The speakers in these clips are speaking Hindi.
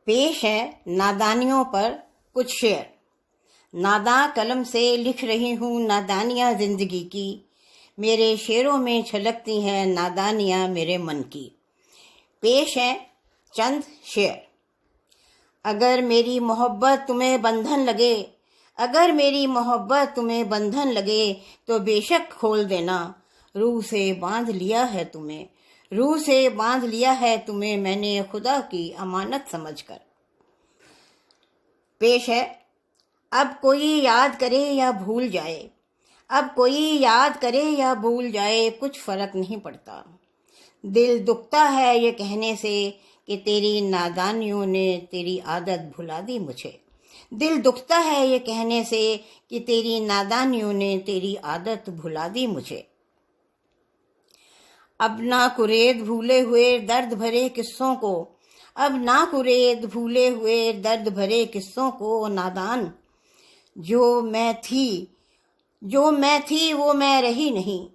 पेश है नादानियों पर कुछ शेर। नादां कलम से लिख रही हूँ नादानियाँ जिंदगी की, मेरे शेरों में छलकती हैं नादानियाँ मेरे मन की। पेश है चंद शेर। अगर मेरी मोहब्बत तुम्हें बंधन लगे, अगर मेरी मोहब्बत तुम्हें बंधन लगे तो बेशक खोल देना। रूह से बांध लिया है तुम्हें, रूह से बांध लिया है तुम्हें मैंने खुदा की अमानत समझकर। पेश है अब कोई याद करे या भूल जाए, अब कोई याद करे या भूल जाए कुछ फर्क नहीं पड़ता। दिल दुखता है ये कहने से कि तेरी नादानियों ने तेरी आदत भुला दी मुझे। दिल दुखता है ये कहने से कि तेरी नादानियों ने तेरी आदत भुला दी मुझे। अब ना कुरेद भूले हुए दर्द भरे किस्सों को, अब ना कुरेद भूले हुए दर्द भरे किस्सों को नादान। जो मैं थी वो मैं रही नहीं,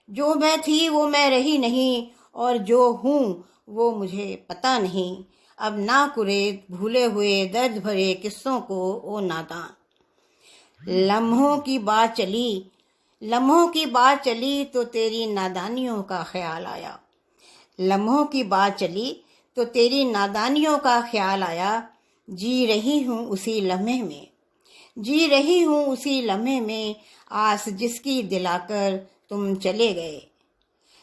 जो मैं थी वो मैं रही नहीं, और जो हूँ वो मुझे पता नहीं। अब ना कुरेद भूले हुए दर्द भरे किस्सों को ओ नादान। लम्हों की बात चली, लम्हों की बात चली तो तेरी नादानियों का ख्याल आया। लम्हों की बात चली तो तेरी नादानियों का ख्याल आया। जी रही हूँ उसी लम्हे में, जी रही हूँ उसी लम्हे में, आस जिसकी दिलाकर तुम चले गए।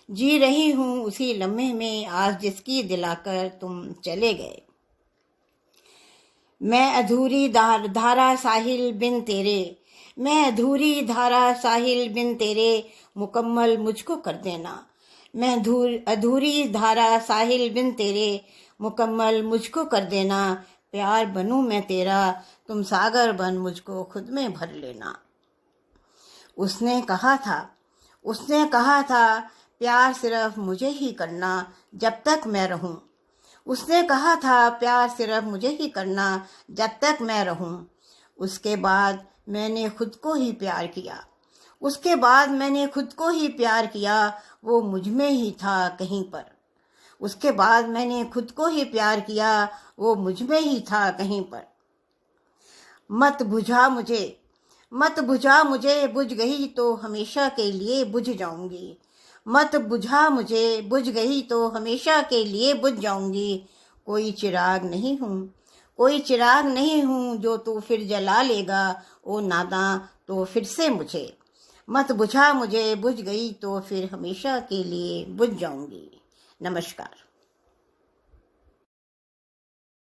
जी रही हूँ उसी लम्हे में, आस जिसकी दिलाकर तुम चले गए। मैं अधूरी धारा साहिल बिन तेरे, मैं अधूरी धारा साहिल बिन तेरे, मुकम्मल मुझको कर देना। मैं अधूरी धारा साहिल बिन तेरे, मुकम्मल मुझको कर देना। प्यार बनूं मैं तेरा, तुम सागर बन मुझको खुद में भर लेना। उसने कहा था प्यार सिर्फ मुझे ही करना जब तक मैं रहूं। उसने कहा था प्यार सिर्फ मुझे ही करना जब तक मैं रहूं। उसके बाद मैंने खुद को ही प्यार किया, उसके बाद मैंने खुद को ही प्यार किया, वो मुझ में ही था कहीं पर। उसके बाद मैंने खुद को ही प्यार किया, वो मुझ में ही था कहीं पर। मत बुझा मुझे, बुझ गई तो हमेशा के लिए बुझ जाऊंगी। मत बुझा मुझे, बुझ गई तो हमेशा के लिए बुझ जाऊंगी। कोई चिराग नहीं हूँ, कोई चिराग नहीं हूँ जो तू फिर जला लेगा ओ नादां तो फिर से मुझे। मत बुझा मुझे, बुझ गई तो फिर हमेशा के लिए बुझ जाऊंगी। नमस्कार।